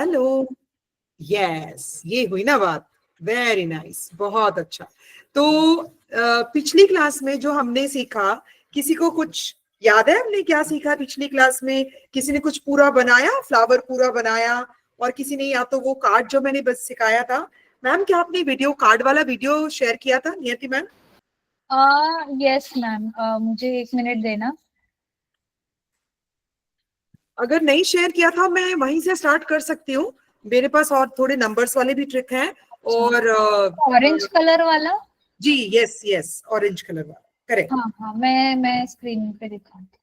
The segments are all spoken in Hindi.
हेलो। यस, ये हुई ना बात। वेरी नाइस, बहुत अच्छा। तो पिछली क्लास में जो हमने सीखा, किसी को कुछ याद है हमने क्या सीखा पिछली क्लास में? किसी ने कुछ पूरा बनाया, फ्लावर पूरा बनाया, और किसी ने या तो वो कार्ड जो मैंने बस सिखाया था। मैम, क्या आपने वीडियो कार्ड वाला वीडियो शेयर किया था नियति मैम? यस मैम, मुझे 1 मिनट देना। अगर नहीं शेयर किया था, मैं वहीं से स्टार्ट कर सकती हूँ। मेरे पास और थोड़े नंबर्स वाले भी ट्रिक हैं। और ऑरेंज कलर वाला। जी, यस यस, ऑरेंज कलर वाला, करेक्ट। हाँ हाँ, मैं स्क्रीन पे दिखाती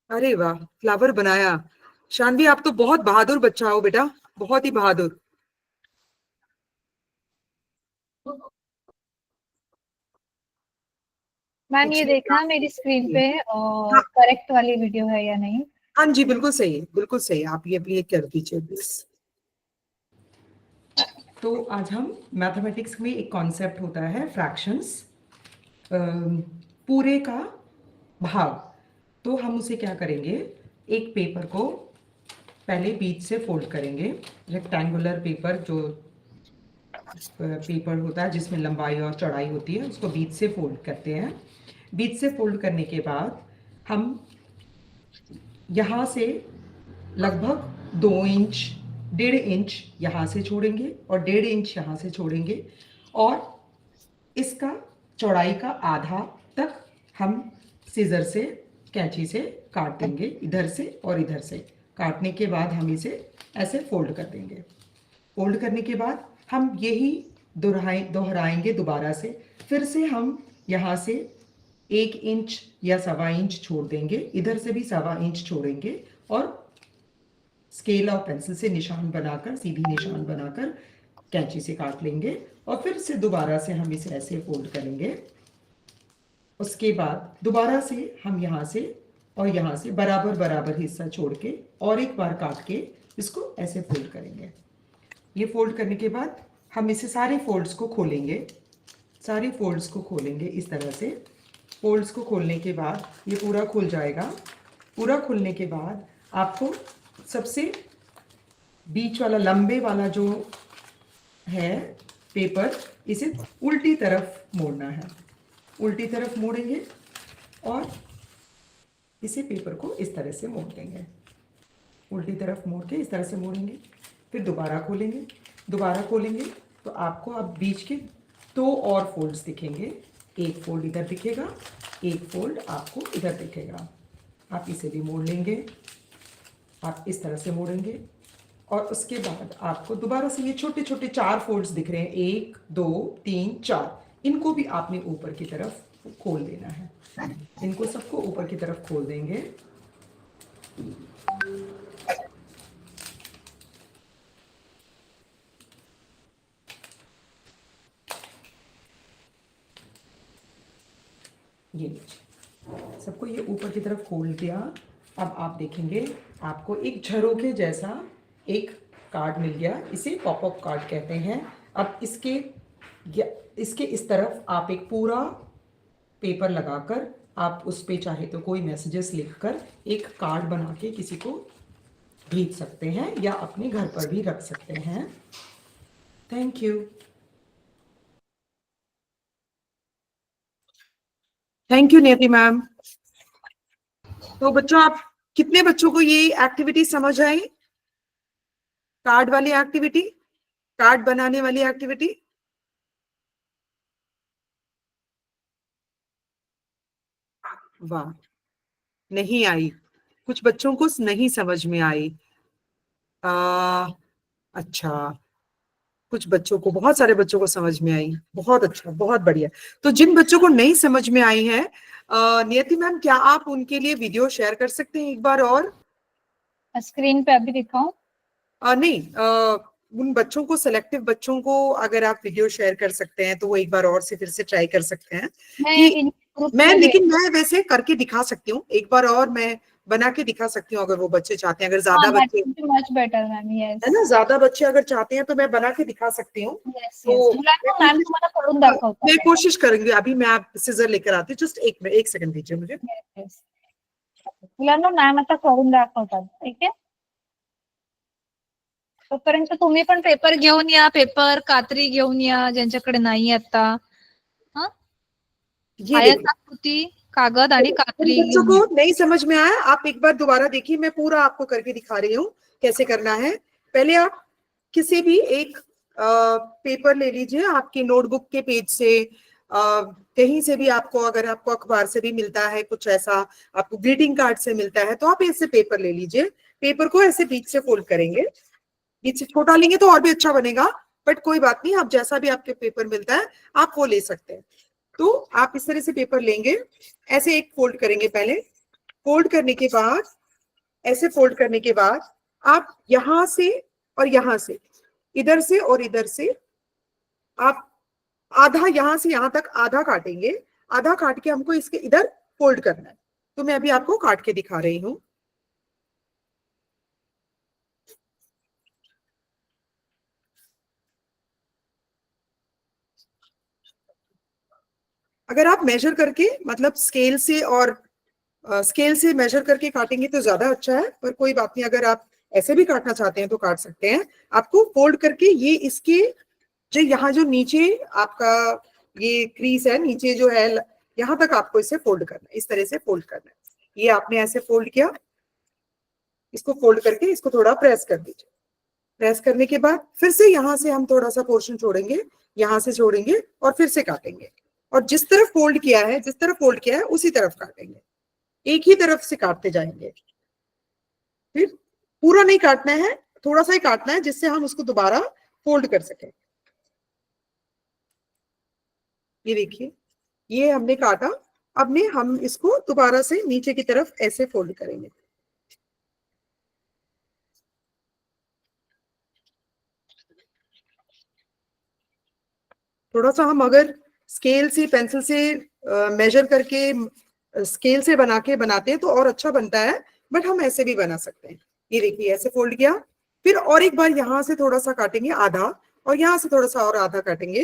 अरे वाह, फ्लावर बनाया। शानवी, आप तो बहुत बहादुर बच्चा हो बेटा, बहुत ही बहादुर। हूँ। मैम, ये पिछली देखना क्लास मेरी स्क्रीन में। पे हाँ करेक्ट वाली वीडियो है या नहीं। हाँ जी, बिल्कुल सही है, बिल्कुल सही है। आप ये प्ले कर दीजिए प्लीज। तो आज हम मैथमेटिक्स में एक कॉन्सेप्ट होता है फ्रैक्शंस, पूरे का भाग। तो हम उसे क्या करेंगे, एक पेपर को पहले बीच से फोल्ड करेंगे। रेक्टेंगुलर पेपर, जो पेपर होता है जिसमें लंबाई और चौड़ाई होती है, उसको बीच से फोल्ड करते हैं। बीच से फोल्ड करने के बाद हम यहाँ से लगभग 2 इंच, 1.5 इंच यहाँ से छोड़ेंगे और 1.5 इंच यहाँ से छोड़ेंगे, और इसका चौड़ाई का आधा तक हम सीजर से, कैंची से काट देंगे, इधर से और इधर से। काटने के बाद हम इसे ऐसे फोल्ड कर देंगे। फोल्ड करने के बाद हम यही दोहराएंगे दोबारा से। फिर से हम यहाँ से 1 इंच या 1.25 इंच छोड़ देंगे, इधर से भी 1.25 इंच छोड़ेंगे, और स्केल और पेंसिल से निशान बनाकर, सीधी निशान बनाकर कैंची से काट लेंगे। और फिर से दोबारा से हम इसे ऐसे फोल्ड करेंगे। उसके बाद दोबारा से हम यहाँ से और यहाँ से बराबर बराबर हिस्सा छोड़ के और एक बार काट के इसको ऐसे फोल्ड करेंगे। ये फोल्ड करने के बाद हम इसे सारे फोल्ड्स को खोलेंगे, सारे फोल्ड्स को खोलेंगे इस तरह से। फोल्ड्स को खोलने के बाद ये पूरा खुल जाएगा। पूरा खुलने के बाद आपको सबसे बीच वाला, लंबे वाला जो है पेपर, इसे उल्टी तरफ मोड़ना है। उल्टी तरफ मोड़ेंगे और इसे पेपर को इस तरह से मोड़ देंगे। उल्टी तरफ मोड़ के इस तरह से मोड़ेंगे। फिर दोबारा खोलेंगे, दोबारा खोलेंगे तो आपको अब बीच के 2 और फोल्ड्स दिखेंगे। एक फोल्ड इधर दिखेगा, एक फोल्ड आपको इधर दिखेगा। आप इसे भी मोड़ लेंगे, आप इस तरह से मोड़ेंगे, और उसके बाद आपको दोबारा से ये छोटे छोटे 4 फोल्ड्स दिख रहे हैं, 1 2 3 4। इनको भी आपने ऊपर की तरफ खोल देना है। इनको सबको ऊपर की तरफ खोल देंगे। ये लीजिए, सबको ये ऊपर की तरफ खोल दिया। अब आप देखेंगे आपको एक झरोखे जैसा एक कार्ड मिल गया। इसे पॉपअप कार्ड कहते हैं। अब इसके इस तरफ आप एक पूरा पेपर लगाकर, आप उस पे चाहे तो कोई मैसेजेस लिखकर एक कार्ड बना के किसी को भेज सकते हैं, या अपने घर पर भी रख सकते हैं। Thank you. थैंक यू नियति मैम। तो बच्चों, आप कितने बच्चों को ये एक्टिविटी समझ आई? कार्ड वाली एक्टिविटी, कार्ड बनाने वाली एक्टिविटी। वाह, नहीं आई, कुछ बच्चों को नहीं समझ में आई। अच्छा, कुछ बच्चों को, बहुत सारे बच्चों को समझ में आई। बहुत अच्छा, बहुत बढ़िया। तो जिन बच्चों को नहीं समझ में आई है, नियति मैम, क्या आप उनके लिए वीडियो शेयर कर सकते हैं एक बार और? स्क्रीन पे अभी दिखाऊं? नहीं, उन बच्चों को, सिलेक्टिव बच्चों को अगर आप वीडियो शेयर कर सकते हैं तो वो एक बार और से फिर से ट्राई कर सकते हैं। मैं कि इन ग्रुप मैं, में लेकिन मैं वैसे करके दिखा सकती हूँ एक बार और। मैं बना के दिखा सकती हूँ अगर वो बच्चे चाहते हैं, अगर ज्यादा बच्चे, मच बेटर मैम, है ना, ज्यादा बच्चे अगर चाहते हैं तो मैं बना के दिखा सकती हूँ। तो मॅम तुम्हाला करून हाँ, दाखवतात. मैं कोशिश करूंगी। अभी मैं आप सिजर लेकर आती हूँ, जस्ट एक सेकंड दीजिए मुझे। मुलांना मॅम आता करून दाखवतात, ठीक आहे. तोपर्यंत तुम्ही पण पेपर घेऊन या, पेपर कात्री घेऊन या ज्यांच्याकडे नाही आता. हा, ये देखिए, आयताकृती कागद आणि उन कात्री बच्चों घेऊन को या. नहीं समझ में आया, आप एक बार दोबारा देखिए, मैं पूरा आपको करके दिखा रही हूँ कैसे करना है। पहले आप किसी भी एक पेपर ले लीजिए, आपकी नोटबुक के पेज से, कहीं से भी आपको, अगर आपको अखबार से भी मिलता है कुछ ऐसा, आपको ग्रीटिंग कार्ड से मिलता है, तो आप ऐसे पेपर ले लीजिए। पेपर को ऐसे बीच से फोल्ड करेंगे, बीच से छोटा लेंगे तो और भी अच्छा बनेगा, बट कोई बात नहीं, आप जैसा भी आपके पेपर मिलता है आप वो ले सकते हैं। तो आप इस तरह से पेपर लेंगे, ऐसे एक फोल्ड करेंगे, पहले फोल्ड करने के बाद, ऐसे फोल्ड करने के बाद आप यहां से और यहां से, इधर से और इधर से, आप आधा, यहां से यहां तक आधा काटेंगे। आधा काट के हमको इसके इधर फोल्ड करना है, तो मैं अभी आपको काट के दिखा रही हूं। अगर आप मेजर करके, मतलब स्केल से, और स्केल से मेजर करके काटेंगे तो ज्यादा अच्छा है, पर कोई बात नहीं, अगर आप ऐसे भी काटना चाहते हैं तो काट सकते हैं। आपको फोल्ड करके ये इसके जो यहाँ जो नीचे आपका ये क्रीज है, नीचे जो है, यहाँ तक आपको इसे फोल्ड करना है, इस तरह से फोल्ड करना है। ये आपने ऐसे फोल्ड किया, इसको फोल्ड करके इसको थोड़ा प्रेस कर दीजिए। प्रेस करने के बाद फिर से यहाँ से हम थोड़ा सा पोर्शन छोड़ेंगे, यहाँ से छोड़ेंगे और फिर से काटेंगे, और जिस तरफ फोल्ड किया है, जिस तरफ फोल्ड किया है उसी तरफ काटेंगे, एक ही तरफ से काटते जाएंगे। फिर पूरा नहीं काटना है, थोड़ा सा ही काटना है, जिससे हम उसको दोबारा फोल्ड कर सकें। ये देखिए, ये हमने काटा, अब ने हम इसको दोबारा से नीचे की तरफ ऐसे फोल्ड करेंगे। थोड़ा सा हम अगर स्केल से, पेंसिल से मेजर करके स्केल से बना के बनाते हैं तो और अच्छा बनता है, बट हम ऐसे भी बना सकते हैं। ये देखिए, ऐसे फोल्ड किया, फिर और एक बार यहां से थोड़ा सा काटेंगे आधा, और यहां से थोड़ा सा और आधा काटेंगे।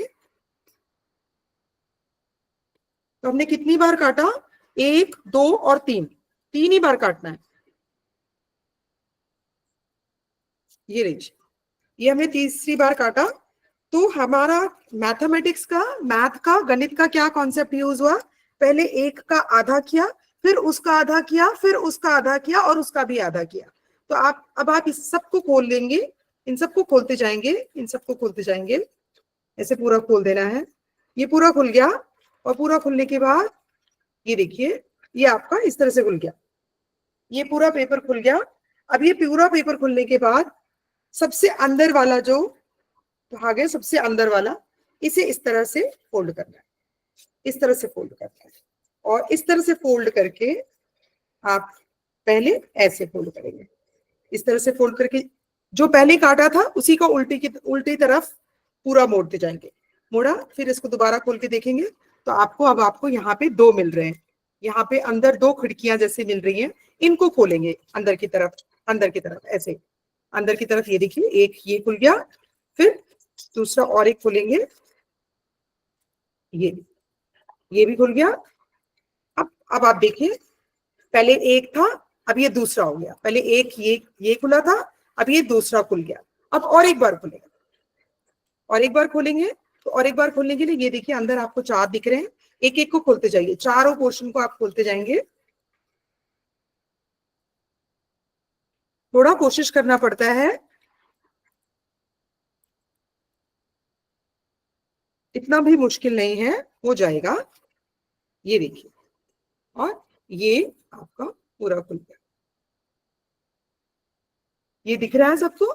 तो हमने कितनी बार काटा? 1, 2 और 3, 3 ही बार काटना है। ये देखिए, ये हमने तीसरी बार काटा। तो हमारा मैथमेटिक्स का, मैथ का, गणित का क्या कॉन्सेप्ट यूज हुआ? पहले एक का आधा किया, फिर उसका आधा किया, फिर उसका आधा किया, और उसका भी आधा किया। तो अब आप इस सबको खोल लेंगे, इन सबको खोलते जाएंगे, इन सबको खोलते जाएंगे, ऐसे पूरा खोल देना है। ये पूरा खुल गया, और पूरा खुलने के बाद ये देखिए, ये आपका इस तरह से खुल गया, ये पूरा पेपर खुल गया। अब ये पूरा पेपर खुलने के बाद सबसे अंदर वाला जो भाग है, सबसे अंदर वाला, इसे इस तरह से फोल्ड करना है, इस तरह से फोल्ड करना है, और इस तरह से फोल्ड करके आप पहले ऐसे फोल्ड करेंगे, इस तरह से फोल्ड करके जो पहले काटा था उसी को उल्टी तरफ पूरा मोड़ते जाएंगे। मोड़ा, फिर इसको दोबारा खोल के देखेंगे तो आपको, अब आपको यहाँ पे 2 मिल रहे हैं, यहाँ पे अंदर 2 खिड़कियां जैसे मिल रही हैं, इनको खोलेंगे अंदर की तरफ, अंदर की तरफ ऐसे, अंदर की तरफ। ये देखिए, एक ये खुल गया, फिर दूसरा और एक खोलेंगे, ये भी खुल गया। अब आप देखिए, पहले एक था, अब ये दूसरा हो गया, पहले एक ये खुला था, अब ये दूसरा खुल गया। अब और एक बार खुलेगा, और एक बार खोलेंगे, तो और एक बार खोलने के लिए ये देखिए, अंदर आपको 4 दिख रहे हैं, एक एक को खोलते जाइए, चारों पोर्शन को आप खोलते जाएंगे। थोड़ा कोशिश करना पड़ता है, इतना भी मुश्किल नहीं है, हो जाएगा। ये देखिए, और ये आपका पूरा खुल गया, ये दिख रहा है सबको।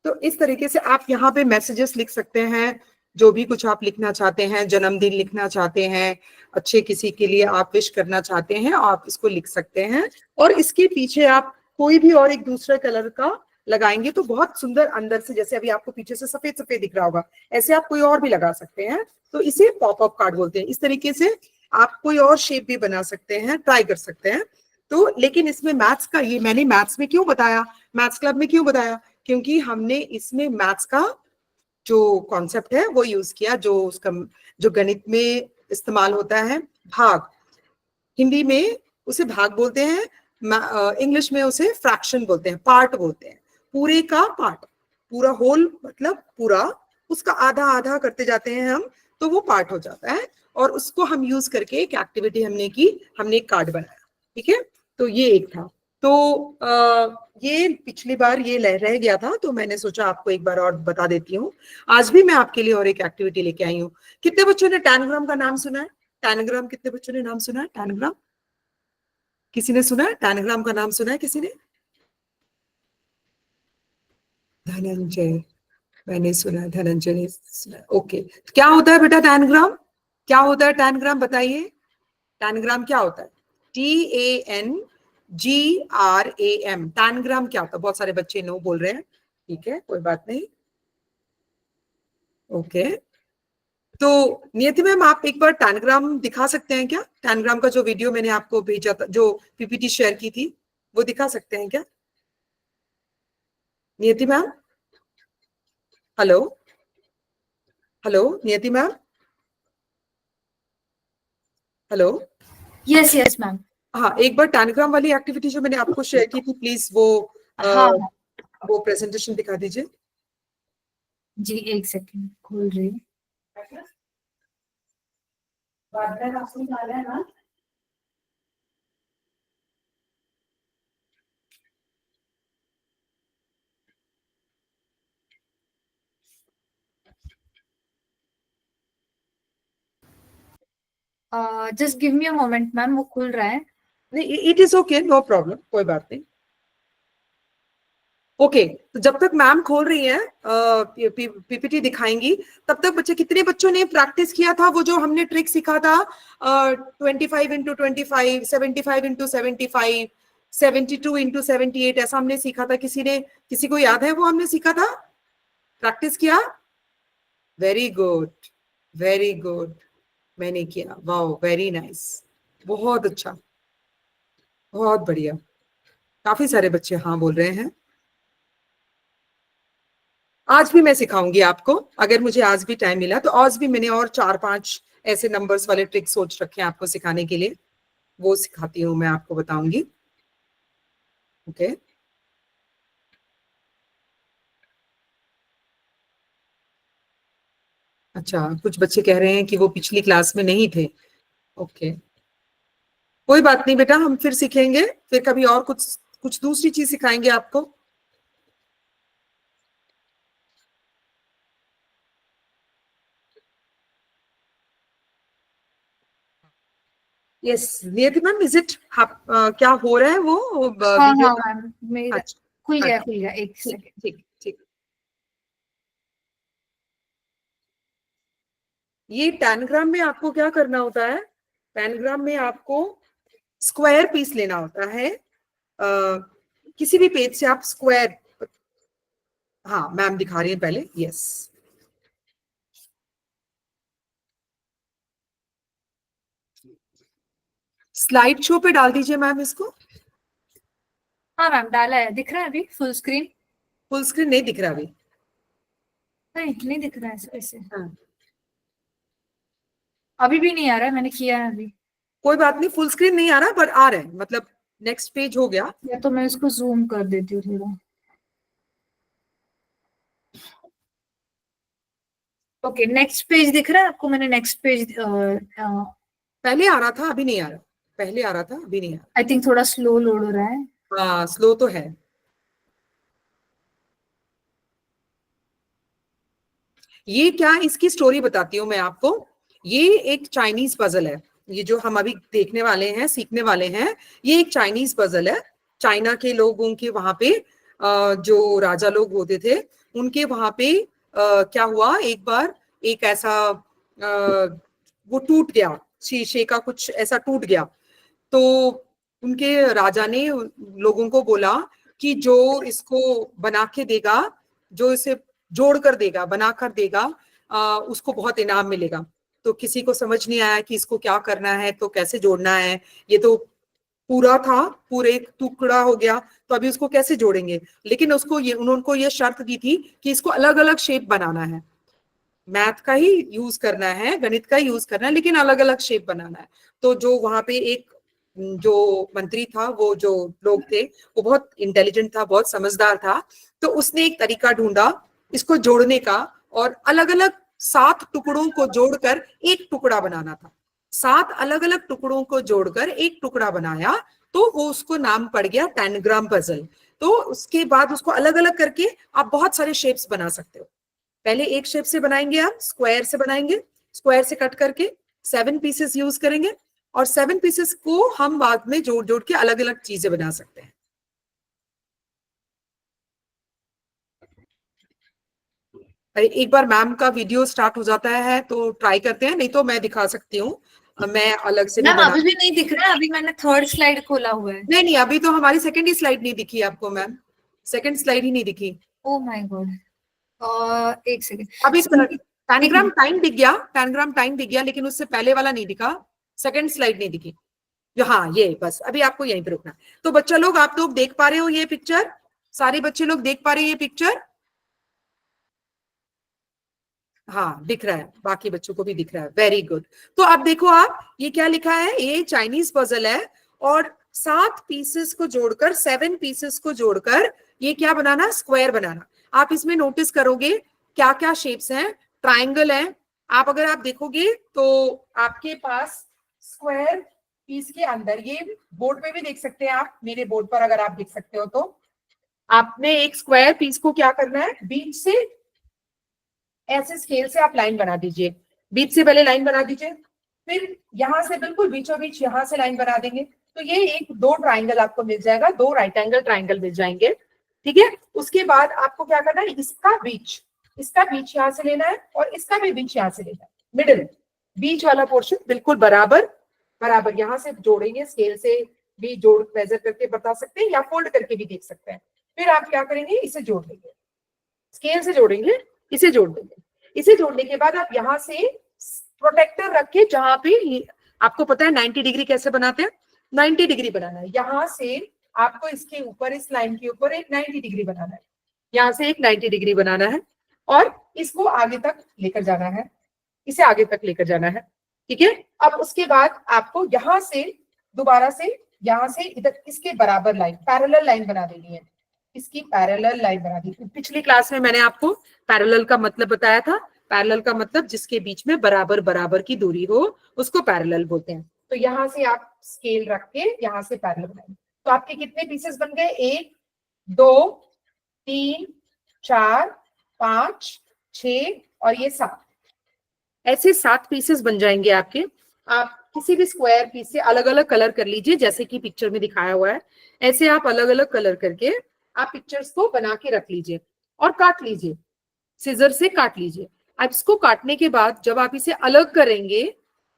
तो इस तरीके से आप यहाँ पे मैसेजेस लिख सकते हैं, जो भी कुछ आप लिखना चाहते हैं, जन्मदिन लिखना चाहते हैं, अच्छे किसी के लिए आप विश करना चाहते हैं, आप इसको लिख सकते हैं। और इसके पीछे आप कोई भी और एक दूसरे कलर का लगाएंगे तो बहुत सुंदर, अंदर से, जैसे अभी आपको पीछे से सफेद सफेद दिख रहा होगा, ऐसे आप कोई और भी लगा सकते हैं। तो इसे पॉपअप कार्ड बोलते हैं। इस तरीके से आप कोई और शेप भी बना सकते हैं, ट्राई कर सकते हैं। तो लेकिन इसमें मैथ्स का, ये मैंने मैथ्स में क्यों बताया, मैथ्स क्लब में क्यों बताया, क्योंकि हमने इसमें मैथ्स का जो कॉन्सेप्ट है वो यूज किया, जो उसका जो गणित में इस्तेमाल होता है, भाग, हिंदी में उसे भाग बोलते हैं, इंग्लिश में उसे फ्रैक्शन बोलते हैं, पार्ट बोलते हैं, पूरे का पार्ट, पूरा होल मतलब पूरा, उसका आधा आधा करते जाते हैं हम, तो वो पार्ट हो जाता है। और उसको हम यूज करके एक एक्टिविटी हमने की, हमने एक कार्ड बनाया, ठीक है। तो ये एक था। तो ये पिछली बार ये रह गया था, तो मैंने सोचा आपको एक बार और बता देती हूँ। आज भी मैं आपके लिए और एक एक्टिविटी लेके आई हूँ। कितने बच्चों ने टैनग्राम का नाम सुना है? टैनग्राम कितने बच्चों ने नाम सुना है? टैनग्राम किसी ने सुना है? टैनग्राम का नाम सुना है किसी ने? धनंजय, मैंने सुना है, धनंजय ने सुना है। ओके, क्या होता है बेटा टैनग्राम? क्या होता है टैनग्राम, बताइए। टैनग्राम क्या होता है? TANGRAM, टैनग्राम क्या होता है? बहुत सारे बच्चे नो बोल रहे हैं, ठीक है, कोई बात नहीं। ओके, तो नियति मैम आप एक बार टैनग्राम दिखा सकते हैं क्या? टैनग्राम का जो वीडियो मैंने आपको भेजा था, जो पीपीटी शेयर की थी, वो दिखा सकते हैं क्या नियति मैम? हेलो, हेलो नियति ma'am, hello. Yes yes ma'am. हाँ, एक बार टैनग्राम वाली एक्टिविटी जो मैंने आपको शेयर की थी, प्लीज वो हाँ हाँ वो प्रेजेंटेशन दिखा दीजिए। जी, एक सेकंड खोल रही हूँ। Just give me a moment ma'am, वो खुल रहा है। नहीं, it is okay, no problem, कोई बात नहीं। ओके, तो जब तक मैम खोल रही है, पीपीटी दिखाएंगी, तब तक बच्चे, कितने बच्चों ने प्रैक्टिस किया था वो जो हमने ट्रिक सीखा था, 25x25, 75x75, 72x78, ऐसा हमने सीखा था? किसी ने, किसी को याद है वो हमने सीखा था, प्रैक्टिस किया? वेरी गुड, वेरी गुड, मैंने किया, वाओ वेरी नाइस, बहुत अच्छा, बहुत बढ़िया, काफी सारे बच्चे हाँ बोल रहे हैं। आज भी मैं सिखाऊंगी आपको, अगर मुझे आज भी टाइम मिला तो आज भी मैंने और 4-5 ऐसे नंबर्स वाले ट्रिक सोच रखे हैं आपको सिखाने के लिए, वो सिखाती हूँ, मैं आपको बताऊंगी। ओके, अच्छा, कुछ बच्चे कह रहे हैं कि वो पिछली क्लास में नहीं थे। ओके, कोई बात नहीं बेटा, हम फिर सीखेंगे, फिर कभी और कुछ कुछ दूसरी चीज सिखाएंगे आपको। यस नियति मैम, इज इट, क्या हो रहा है वो हाँ वीडियो हाँ का? मैम, मेरा अच्छा, खुल गया अच्छा, खुल गया, एक ठीक सेकंड। ठीक ठीक। ये टैनग्राम में आपको क्या करना होता है? टैनग्राम में आपको स्क्वायर पीस लेना होता है, किसी भी पेज से आप स्क्वायर, हाँ मैम दिखा रही है पहले, यस। स्लाइड शो पे डाल दीजिए मैम इसको। हाँ मैम, डाला है, दिख रहा है अभी फुल स्क्रीन? फुल स्क्रीन नहीं दिख रहा अभी। नहीं नहीं दिख रहा है ऐसे। हाँ, अभी भी नहीं आ रहा है, मैंने किया है अभी। कोई बात नहीं, फुल स्क्रीन नहीं आ रहा पर आ रहा है, मतलब नेक्स्ट पेज हो गया। या तो मैं इसको जूम कर देती हूँ थोड़ा। ओके, नेक्स्ट पेज दिख रहा है आपको? मैंने नेक्स्ट पेज पहले आ रहा था, अभी नहीं आ रहा, पहले आ रहा था, अभी नहीं आ आई थिंक थोड़ा स्लो लोड हो रहा है। रहा। हाँ, स्लो तो है। ये क्या, इसकी स्टोरी बताती हूँ मैं आपको। ये एक चाइनीज पजल है, ये जो हम अभी देखने वाले हैं, सीखने वाले हैं, ये एक चाइनीज पजल है। चाइना के लोगों के वहां पे जो राजा लोग होते थे, उनके वहां पे क्या हुआ, एक बार एक ऐसा वो टूट गया, शीशे का कुछ ऐसा टूट गया, तो उनके राजा ने लोगों को बोला कि जो इसको बना के देगा, जो इसे जोड़ कर देगा, बना कर देगा, उसको बहुत इनाम मिलेगा। तो किसी को समझ नहीं आया कि इसको क्या करना है, तो कैसे जोड़ना है, ये तो पूरा था, पूरे टुकड़ा हो गया, तो अभी उसको कैसे जोड़ेंगे। लेकिन उसको ये उन्होंने ये शर्त दी थी कि इसको अलग अलग शेप बनाना है, मैथ का ही यूज करना है, गणित का ही यूज करना है, लेकिन अलग अलग शेप बनाना है। तो जो वहां पे एक जो मंत्री था, वो जो लोग थे, वो बहुत इंटेलिजेंट था, बहुत समझदार था, तो उसने एक तरीका ढूंढा इसको जोड़ने का, और अलग अलग 7 टुकड़ों को जोड़कर एक टुकड़ा बनाना था। 7 अलग अलग टुकड़ों को जोड़कर एक टुकड़ा बनाया, तो वो उसको नाम पड़ गया टैनग्राम पजल। तो उसके बाद उसको अलग अलग करके आप बहुत सारे शेप्स बना सकते हो। पहले एक शेप से बनाएंगे, आप स्क्वायर से बनाएंगे, स्क्वायर से कट करके 7 पीसेस यूज करेंगे, और 7 पीसेस को हम बाद में जोड़ जोड़ के अलग अलग चीजें बना सकते हैं। एक बार मैम का वीडियो स्टार्ट हो जाता है तो ट्राई करते हैं, नहीं तो मैं दिखा सकती हूँ, मैं अलग से भी मैम बना। अभी भी नहीं दिख रहा है, अभी मैंने थर्ड स्लाइड खोला हुआ है। नहीं नहीं, अभी तो हमारी सेकंड ही स्लाइड नहीं दिखी आपको मैम, सेकंड स्लाइड ही नहीं दिखी। ओ माय गॉड, एक सेकेंड। अभी टैनग्राम टाइम दिख गया, टैनग्राम टाइम दिख गया, लेकिन उससे पहले वाला नहीं दिखा, सेकंड स्लाइड नहीं दिखी। हाँ ये बस, अभी आपको यहीं पे रुकना। तो बच्चा लोग, आप लोग देख पा रहे हो ये पिक्चर, सारे बच्चे लोग देख पा रहे हैं ये पिक्चर? हाँ दिख रहा है, बाकी बच्चों को भी दिख रहा है, वेरी गुड। तो अब देखो आप, ये क्या लिखा है, ये चाइनीज पजल है, और 7 पीसेस को जोड़कर, 7 पीसेस को जोड़कर ये क्या बनाना, स्क्वायर बनाना। आप इसमें नोटिस करोगे क्या क्या शेप्स हैं, ट्राइंगल है। आप अगर आप देखोगे तो आपके पास स्क्वायर पीस के अंदर, ये बोर्ड पे भी देख सकते हैं आप, मेरे बोर्ड पर अगर आप देख सकते हो, तो आपने एक स्क्वायर पीस को क्या करना है, बीच से ऐसे स्केल से आप लाइन बना दीजिए, बीच से पहले लाइन बना दीजिए, फिर यहां से बिल्कुल बीचों बीच यहां से लाइन बना देंगे, तो ये एक 2 ट्राइंगल आपको मिल जाएगा, 2 राइट एंगल ट्राइंगल मिल जाएंगे। ठीक है, उसके बाद आपको क्या करना है, इसका बीच यहां से लेना है, और इसका भी बीच यहां से लेना है, मिडिल बीच वाला पोर्शन बिल्कुल बराबर बराबर यहां से जोड़ेंगे, स्केल से भी जोड़ मेजर करके बता सकते हैं, या फोल्ड करके भी देख सकते हैं। फिर आप क्या करेंगे, इसे जोड़ देंगे, स्केल से जोड़ेंगे, इसे जोड़ देंगे। इसे जोड़ने के बाद आप यहां से प्रोटेक्टर रख के, जहां पे आपको पता है 90 डिग्री कैसे बनाते हैं, 90 डिग्री बनाना है, यहां से आपको इसके ऊपर, इस लाइन के ऊपर एक 90 डिग्री बनाना है, यहां से एक 90 डिग्री बनाना है, और इसको आगे तक लेकर जाना है, इसे आगे तक लेकर जाना है। ठीक है, अब उसके बाद आपको यहां से दोबारा से, यहां से इधर इसके बराबर लाइन, पैरेलल लाइन बना देनी है, इसकी पैरेलल लाइन बना दी। पिछली क्लास में मैंने आपको पैरेलल का मतलब बताया था, पैरेलल का मतलब जिसके बीच में बराबर बराबर की दूरी हो, उसको पैरेलल बोलते हैं। तो यहां से आप स्केल रख के यहां से पैरेलल बनाएंगे, तो आपके कितने पीसेस बन गए, 1 2 3 4 5 6 और ये 7, ऐसे 7 पीसेस बन जाएंगे आपके। आप किसी भी स्क्वायर पीस से अलग अलग कलर कर लीजिए, जैसे कि पिक्चर में दिखाया हुआ है, ऐसे आप अलग अलग कलर करके आप पिक्चर्स को बना के रख लीजिए, और काट लीजिए, सीजर से काट लीजिए। अब इसको काटने के बाद जब आप इसे अलग करेंगे,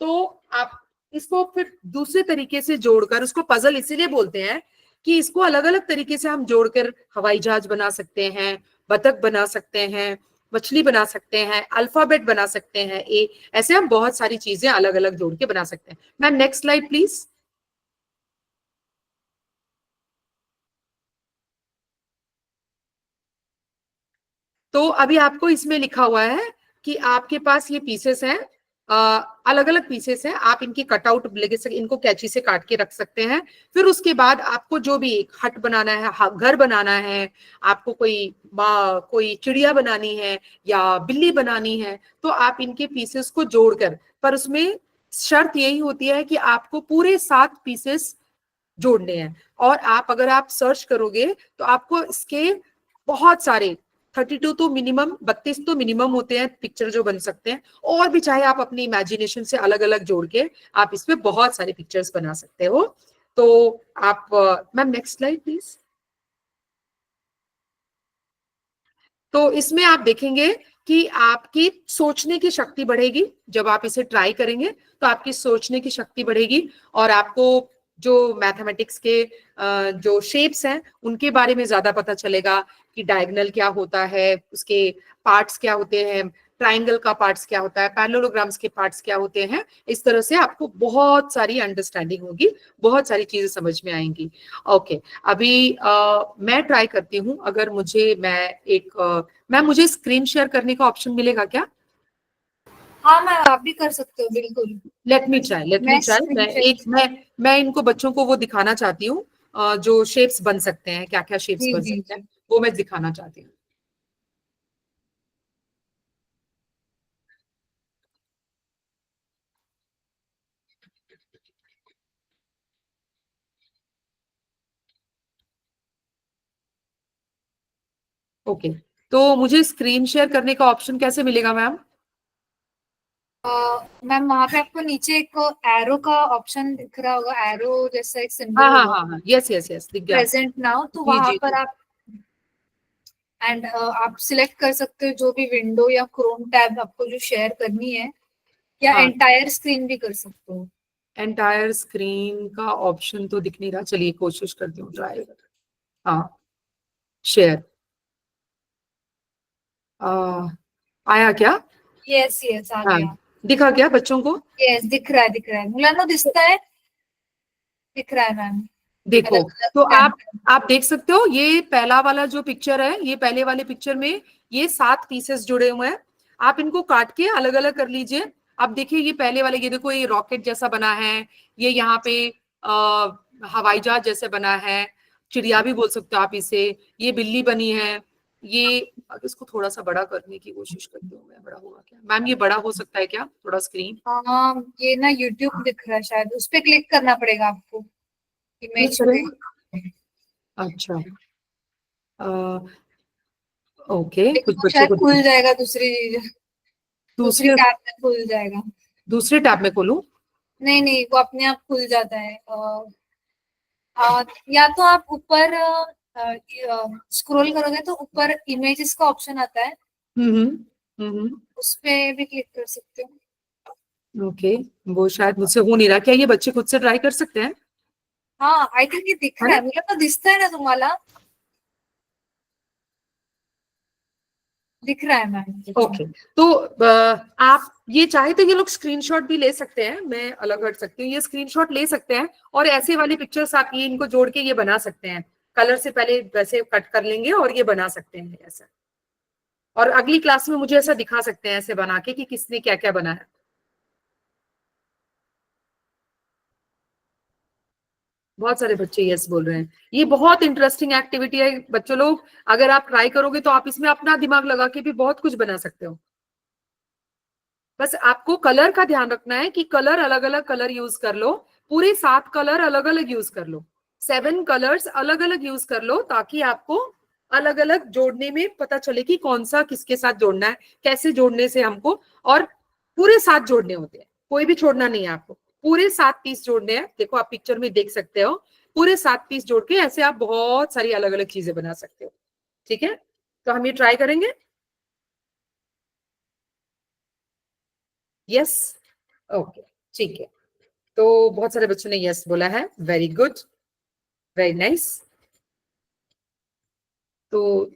तो आप इसको फिर दूसरे तरीके से जोड़कर, उसको पजल इसीलिए बोलते हैं कि इसको अलग अलग तरीके से हम जोड़कर हवाई जहाज बना सकते हैं, बतख बना सकते हैं, मछली बना सकते हैं, अल्फाबेट बना सकते हैं, ऐसे हम बहुत सारी चीजें अलग अलग जोड़ के बना सकते हैं। Ma'am next slide please. तो अभी आपको इसमें लिखा हुआ है कि आपके पास ये पीसेस हैं, अलग अलग पीसेस हैं, आप इनकी कटआउट लेके इनको कैंची से काट के रख सकते हैं। फिर उसके बाद आपको जो भी एक हट बनाना है, घर बनाना है, आपको कोई चिड़िया बनानी है या बिल्ली बनानी है, तो आप इनके पीसेस को जोड़कर, पर उसमें शर्त यही होती है कि आपको पूरे 7 पीसेस जोड़ने हैं। और आप अगर आप सर्च करोगे तो आपको इसके बहुत सारे 32 तो मिनिमम, 32 तो मिनिमम होते हैं पिक्चर जो बन सकते हैं, और भी चाहे आप अपनी इमेजिनेशन से अलग अलग जोड़ के आप इसमें बहुत सारे पिक्चर्स बना सकते हो। तो आप मैम नेक्स्ट स्लाइड प्लीज। तो इसमें आप देखेंगे कि आपकी सोचने की शक्ति बढ़ेगी, जब आप इसे ट्राई करेंगे तो आपकी सोचने की शक्ति बढ़ेगी, और आपको जो मैथमेटिक्स के जो शेप्स हैं उनके बारे में ज्यादा पता चलेगा कि डायगोनल क्या होता है, उसके पार्ट्स क्या होते हैं, ट्राइंगल का पार्ट्स क्या होता है, पैरेललोग्राम्स के पार्ट्स क्या होते हैं। इस तरह से आपको बहुत सारी अंडरस्टैंडिंग होगी, बहुत सारी चीजें समझ में आएंगी। ओके, अभी मैं ट्राई करती हूँ, अगर मैम मुझे स्क्रीन शेयर करने का ऑप्शन मिलेगा क्या? हाँ मैम, आप भी कर सकते हो, बिल्कुल। लेट मी ट्राई मैं screen share- मैं इनको बच्चों को वो दिखाना चाहती हूँ, जो शेप्स बन सकते हैं, क्या क्या शेप्स जी बन जी सकते हैं, जी। वो मैं दिखाना चाहती हूँ। ओके, तो मुझे स्क्रीन शेयर करने का ऑप्शन कैसे मिलेगा मैम? मैम वहां पे आपको नीचे एक एरो का ऑप्शन दिख रहा होगा, एरो जैसा एक हाँ सिंबल हाँ होगा, हाँ हाँ, यस यस यस, दिख गया। प्रेजेंट नाउ, तो जी वहां जी पर जी। आप एंड आप सिलेक्ट कर सकते हो जो भी विंडो या क्रोम टैब आपको जो शेयर करनी है, या हाँ, एंटायर स्क्रीन भी कर सकते हो। एंटायर स्क्रीन का ऑप्शन तो दिख नहीं रहा, चलिए कोशिश करती हूँ, ट्राई। हाँ, शेयर आया क्या? यस यस, आ हाँ, गया। दिखा क्या बच्चों को? यस, दिख रहा है, दिख रहा है, मुलांना दिखता है, दिख रहा है मैम। देखो, अलग अलग तो आप टैब। आप देख सकते हो, ये पहला वाला जो पिक्चर है, ये पहले वाले पिक्चर में ये 7 पीसेस जुड़े हुए हैं। आप इनको काट के अलग अलग कर लीजिए। अब देखिए, ये पहले वाले, ये देखो, ये रॉकेट जैसा बना है, ये यहाँ पे हवाई जहाज जैसे बना है, चिड़िया भी बोल सकते हो आप इसे, ये बिल्ली बनी है, ये। अब इसको थोड़ा सा बड़ा करने की कोशिश करती हूँ मैं, बड़ा होगा क्या मैम? ये बड़ा हो सकता है क्या थोड़ा स्क्रीन? हाँ, ये ना यूट्यूब दिख रहा है, शायद उस पे क्लिक करना पड़ेगा आपको, क्लिक इमेज पे। करें? अच्छा, ओके, लेकिन कुछ वो बच्चों शायद को खुल दिख, जाएगा दूसरी दूसरी दूसरे टैब में खुल जाएगा। दूसरे टैब में खोलूं? नहीं नहीं, वो अपने आप खुल जाता है। या तो आप ऊपर स्क्रॉल करोगे तो ऊपर इमेजेस का ऑप्शन आता है, हम्म। उस पे भी क्लिक कर सकते हो। ओके, वो शायद मुझसे हो नहीं रहा, क्या ये बच्चे खुद से ट्राई कर सकते हैं? हाँ, आई थिंक ये दिख है रहा ना? है, मुझे तो दिखता है ना तुम्हाला, दिख रहा है मैम। ओके, तो आप ये चाहे तो ये लोग स्क्रीनशॉट भी ले सकते हैं, मैं अलग हट सकती हूँ, ये स्क्रीनशॉट ले सकते हैं, और ऐसे वाली पिक्चर्स आप ये इनको जोड़ के ये बना सकते हैं। कलर से पहले वैसे कट कर लेंगे और ये बना सकते हैं ऐसा, और अगली क्लास में मुझे ऐसा दिखा सकते हैं ऐसे बना के कि किसने क्या क्या बनाया। बहुत सारे बच्चे यस बोल रहे हैं। ये बहुत इंटरेस्टिंग एक्टिविटी है बच्चों लोग, अगर आप ट्राई करोगे तो आप इसमें अपना दिमाग लगा के भी बहुत कुछ बना सकते हो। बस आपको कलर का ध्यान रखना है कि कलर अलग अलग कलर यूज कर लो, पूरे 7 कलर अलग अलग यूज कर लो, 7 कलर्स अलग अलग यूज कर लो, ताकि आपको अलग अलग जोड़ने में पता चले कि कौन सा किसके साथ जोड़ना है, कैसे जोड़ने से हमको, और पूरे 7 जोड़ने होते हैं, कोई भी छोड़ना नहीं है आपको, पूरे 7 पीस जोड़ने हैं। देखो, आप पिक्चर में देख सकते हो, पूरे 7 पीस जोड़ के ऐसे आप बहुत सारी अलग अलग चीजें बना सकते हो। ठीक है, तो हम ये ट्राई करेंगे। यस, ओके, ठीक है। तो बहुत सारे बच्चों ने यस बोला है, वेरी गुड, वेरी नाइस। तो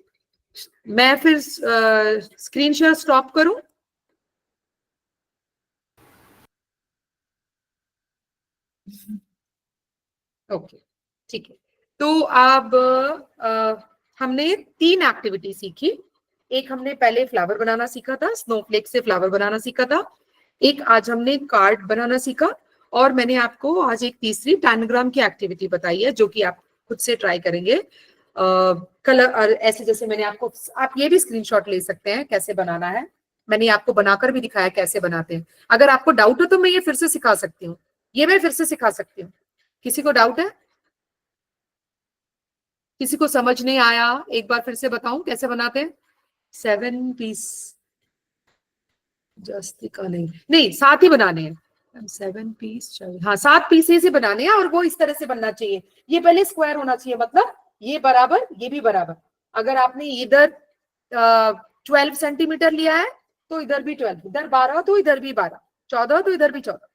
मैं फिर स्क्रीन शेयर स्टॉप करूं? ओके, ठीक है। तो अब हमने 3 एक्टिविटी सीखी। एक हमने पहले फ्लावर बनाना सीखा था, स्नोफ्लेक से फ्लावर बनाना सीखा था। एक आज हमने कार्ड बनाना सीखा, और मैंने आपको आज एक तीसरी टैनग्राम की एक्टिविटी बताई है, जो कि आप खुद से ट्राई करेंगे। कलर और ऐसे, जैसे मैंने आपको, आप ये भी स्क्रीनशॉट ले सकते हैं कैसे बनाना है, मैंने आपको बनाकर भी दिखाया कैसे बनाते हैं। अगर आपको डाउट हो तो मैं ये फिर से सिखा सकती हूँ, ये मैं फिर से सिखा सकती हूँ। किसी को डाउट है? किसी को समझ नहीं आया? एक बार फिर से बताऊं कैसे बनाते हैं। 7 पीस जस्तिका नहीं, नहीं, 7 ही बनाने हैं। 7 पीस चाहिए, हाँ, 7 पीसेस ही बनाने हैं, और वो इस तरह से बनना चाहिए। ये पहले स्क्वायर होना चाहिए, मतलब ये बराबर, ये भी बराबर। अगर आपने इधर 12 सेंटीमीटर लिया है तो इधर भी 12, इधर 12 तो इधर भी 12, 14 तो इधर भी 14।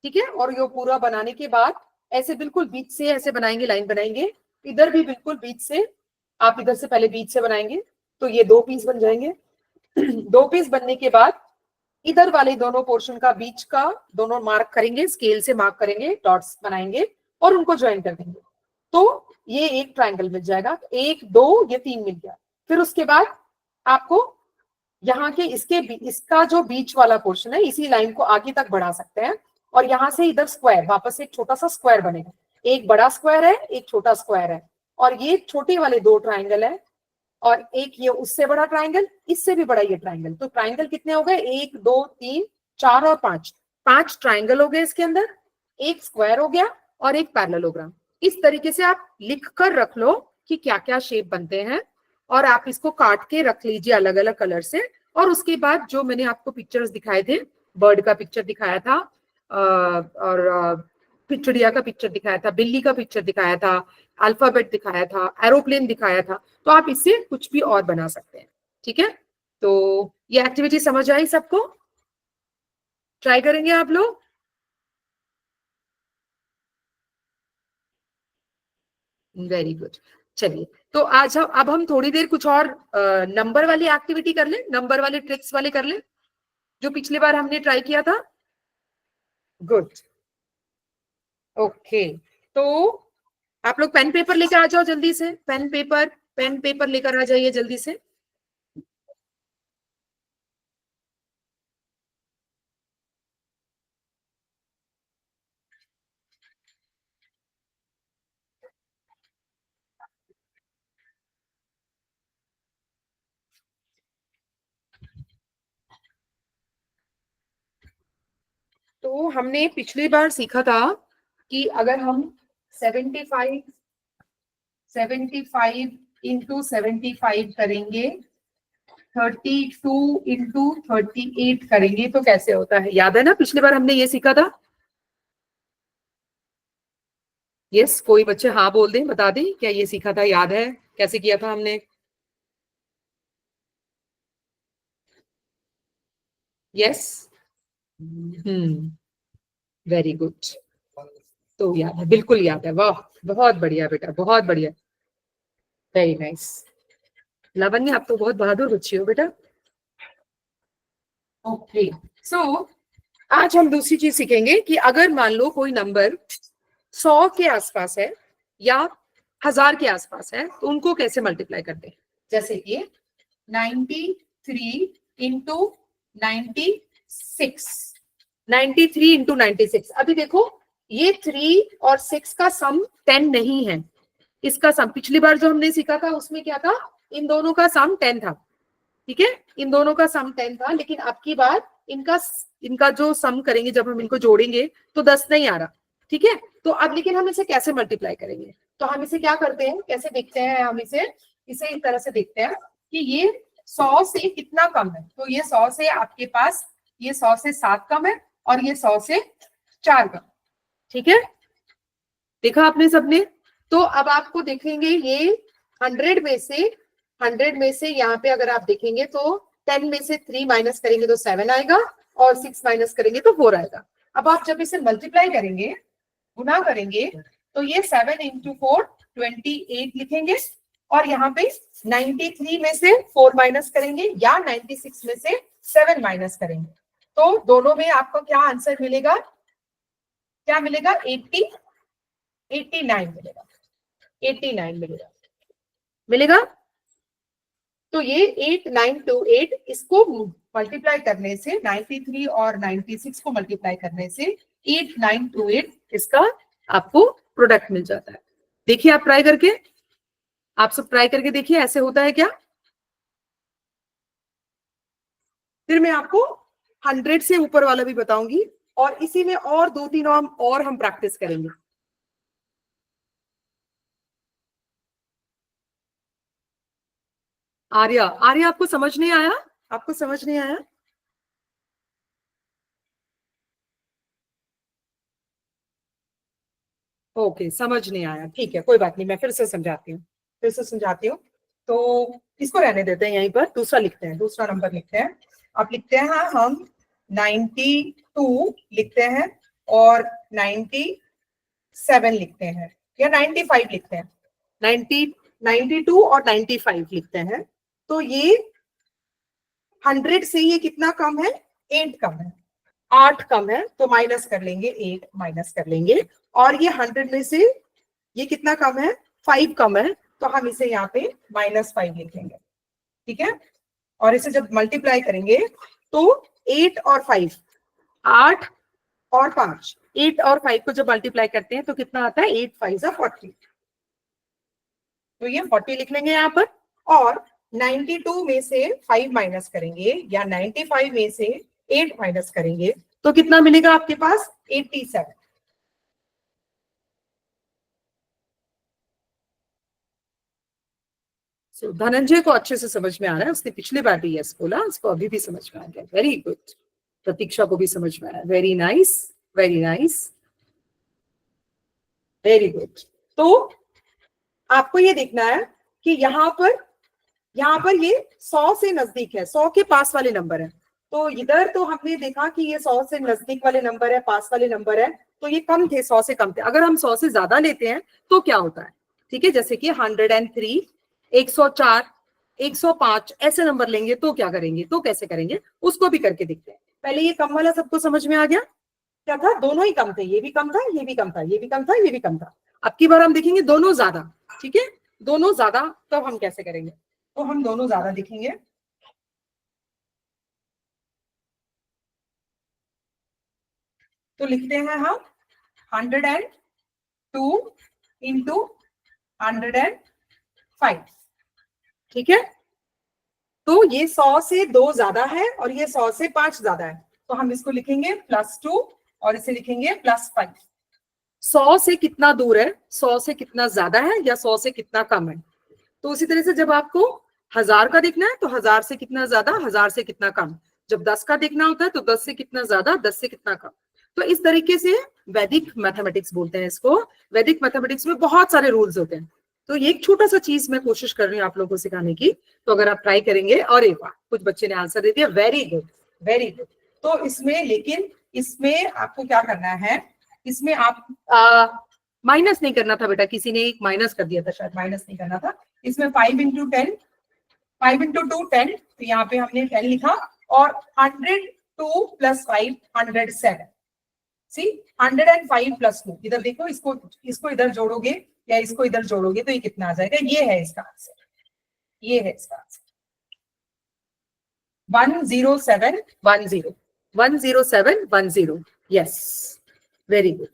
ठीक है, और ये पूरा बनाने के बाद ऐसे बिल्कुल बीच से ऐसे बनाएंगे, लाइन बनाएंगे, इधर भी बिल्कुल बीच से, आप इधर से पहले बीच से बनाएंगे, तो ये 2 पीस बन जाएंगे। दो पीस बनने के बाद इधर वाले दोनों पोर्शन का बीच का दोनों मार्क करेंगे, स्केल से मार्क करेंगे, डॉट्स बनाएंगे और उनको ज्वाइन कर देंगे। तो ये एक ट्रायंगल मिल जाएगा, 1 2 ये 3 मिल गया। फिर उसके बाद आपको यहाँ के इसका जो बीच वाला पोर्शन है, इसी लाइन को आगे तक बढ़ा सकते हैं और यहाँ से इधर स्क्वायर, वापस एक छोटा सा स्क्वायर बनेगा। एक बड़ा स्क्वायर है, एक छोटा स्क्वायर है, और ये छोटे वाले 2 ट्रायंगल है, और एक ये उससे बड़ा ट्रायंगल, इससे भी बड़ा ये ट्रायंगल। तो ट्रायंगल कितने हो गए? 1 2 3 4 और 5, 5 ट्रायंगल हो गए इसके अंदर, एक स्क्वायर हो गया और एक पैरेललोग्राम। इस तरीके से आप लिख कर रख लो कि क्या क्या शेप बनते हैं, और आप इसको काट के रख लीजिए अलग अलग कलर से। और उसके बाद जो मैंने आपको पिक्चर्स दिखाए थे, बर्ड का पिक्चर दिखाया था, और चिड़िया का पिक्चर दिखाया था, बिल्ली का पिक्चर दिखाया था, अल्फाबेट दिखाया था, एरोप्लेन दिखाया था, तो आप इससे कुछ भी और बना सकते हैं। ठीक है, तो ये एक्टिविटी समझ आई सबको? ट्राई करेंगे आप लोग? Very good. चलिए, तो आज अब हम थोड़ी देर कुछ और नंबर वाली एक्टिविटी कर लें, नंबर वाले ट्रिक्स वाले कर लें, जो पिछली बार हमने ट्राई किया था। Good, okay. तो आप लोग पेन पेपर लेकर आ जाओ जल्दी से, पेन पेपर लेकर आ जाइए जल्दी से। तो हमने पिछली बार सीखा था कि अगर हम 75 इंटू 75 करेंगे, 32 इंटू 38 करेंगे तो कैसे होता है? याद है ना, पिछली बार हमने ये सीखा था। यस, कोई बच्चे हाँ बोल दें, बता दें क्या ये सीखा था, याद है कैसे किया था हमने? Yes, very good. तो याद है, बिल्कुल याद है, वाह बहुत बढ़िया बेटा, बहुत बढ़िया, वेरी नाइस। लावण्य, आप तो बहुत बहादुर बच्ची हो बेटा। ओके, सो आज हम दूसरी चीज सीखेंगे कि अगर मान लो कोई नंबर 100 के आसपास है या 1000 के आसपास है, तो उनको कैसे मल्टीप्लाई करते हैं। जैसे कि 93 इंटू 96, 93 इंटू 96। अभी देखो, ये 3 और 6 का सम 10 नहीं है, इसका सम पिछली बार जो हमने सीखा था उसमें क्या था, इन दोनों का सम 10 था। ठीक है, इन दोनों का सम 10 था, लेकिन अब की बार इनका जो सम करेंगे, जब हम इनको जोड़ेंगे तो 10 नहीं आ रहा। ठीक है, तो अब लेकिन हम इसे कैसे मल्टीप्लाई करेंगे? तो हम इसे क्या करते हैं, कैसे देखते हैं, हम इसे इस तरह से देखते हैं कि ये 100 से कितना कम है। तो ये 100 से आपके पास, ये 100 से 7 कम है और ये 100 से 4 कम। ठीक है, देखा आपने सबने? तो अब आपको देखेंगे ये 100 में से यहाँ पे अगर आप देखेंगे तो 10 में से 3 माइनस करेंगे तो 7 आएगा, और 6 माइनस करेंगे तो 4 आएगा। अब आप जब इसे मल्टीप्लाई करेंगे, गुना करेंगे, तो ये 7 इंटू 4 28 लिखेंगे, और यहाँ पे 93 में से 4 माइनस करेंगे या 96 में से 7 माइनस करेंगे, तो दोनों में आपको क्या आंसर मिलेगा? क्या मिलेगा? 89 मिलेगा, 89 मिलेगा। तो ये 8928, इसको मल्टीप्लाई करने से, 93 और 96 को मल्टीप्लाई करने से 8928 इसका आपको प्रोडक्ट मिल जाता है। देखिए आप ट्राई करके, आप सब ट्राई करके देखिए ऐसे होता है क्या। फिर मैं आपको 100 से ऊपर वाला भी बताऊंगी, और इसी में और 2-3 और हम प्रैक्टिस करेंगे। आर्या, आपको समझ नहीं आया? आपको समझ नहीं आया? ओके, समझ नहीं आया, ठीक है, कोई बात नहीं, मैं फिर से समझाती हूँ। तो इसको रहने देते हैं, यहीं पर दूसरा लिखते हैं, दूसरा नंबर लिखते हैं। आप लिखते हैं, हम 92 लिखते हैं और 97 लिखते हैं, या 95 लिखते हैं, 92 और 95 लिखते हैं। तो ये 100 से ये कितना कम है, 8 कम है, 8 कम है, तो माइनस कर लेंगे, 8 माइनस कर लेंगे। और ये 100 में से ये कितना कम है, 5 कम है, तो हम इसे यहाँ पे -5 लिखेंगे, ठीक है। और इसे जब मल्टीप्लाई करेंगे तो 8 और 5, 8 और 5, 8 और 5 को जब मल्टीप्लाई करते हैं तो कितना आता है, 8 5 जा 40, तो ये 40 लिख लेंगे यहाँ पर। और 92 में से 5 माइनस करेंगे या 95 में से 8 माइनस करेंगे तो कितना मिलेगा आपके पास, 87। धनंजय को अच्छे से समझ में आ रहा है, उसने पिछली बार भी यस बोला, उसको अभी भी समझ में आ गया, वेरी गुड। प्रतीक्षा को भी समझ में आया, very nice, very nice, very good. तो आपको ये देखना है कि यहाँ पर ये 100 से नजदीक है, 100 के पास वाले नंबर है। तो इधर तो हमने देखा कि ये 100 से नजदीक वाले नंबर है, पास वाले नंबर है, तो ये कम थे, 100 से कम थे। अगर हम 100 से ज्यादा लेते हैं तो क्या होता है, ठीक है, जैसे कि 103, 104, 105 ऐसे नंबर लेंगे तो क्या करेंगे, तो कैसे करेंगे, उसको भी करके देखते हैं। पहले ये कम वाला सबको समझ में आ गया, क्या था, दोनों ही कम थे, ये भी कम था, ये भी कम था, ये भी कम था, ये भी कम था। अब की बार हम देखेंगे दोनों ज्यादा, ठीक है, दोनों ज्यादा, तब हम कैसे करेंगे, तो हम दोनों ज्यादा लिखेंगे। तो लिखते हैं हम 102 इंटू 105, ठीक है। तो ये 100 से 2 ज्यादा है और ये 100 से 5 ज्यादा है, तो हम इसको लिखेंगे +2 और इसे लिखेंगे +5। 100 से कितना दूर है, 100 से कितना ज्यादा है या 100 से कितना कम है। तो उसी तरह से जब आपको 1000 का देखना है तो 1000 से कितना ज्यादा, 1000 से कितना कम। जब 10 का देखना होता है तो 10 से कितना ज्यादा, 10 से कितना कम। तो इस तरीके से वैदिक मैथमेटिक्स बोलते हैं इसको। वैदिक मैथमेटिक्स में बहुत सारे रूल्स होते हैं। तो ये एक छोटा सा चीज मैं कोशिश कर रही हूँ आप लोगों को सिखाने की, तो अगर आप ट्राई करेंगे। और एक बार कुछ बच्चे ने आंसर दे दिया, वेरी गुड, वेरी गुड। तो इसमें, लेकिन इसमें आपको क्या करना है, इसमें आप माइनस नहीं करना था बेटा, किसी ने एक माइनस कर दिया था, शायद माइनस नहीं करना था। इसमें 5 इंटू 10, 5 इंटू 2 10, तो यहाँ पे हमने 10 लिखा। और 102 + 5 107, सी 105 + 2, इधर देखो, इसको इधर जोड़ोगे या इसको इधर जोड़ोगे तो ये कितना आ जाएगा, ये है इसका आंसर, ये है इसका आंसर 10710, 10710, यस, वेरी गुड।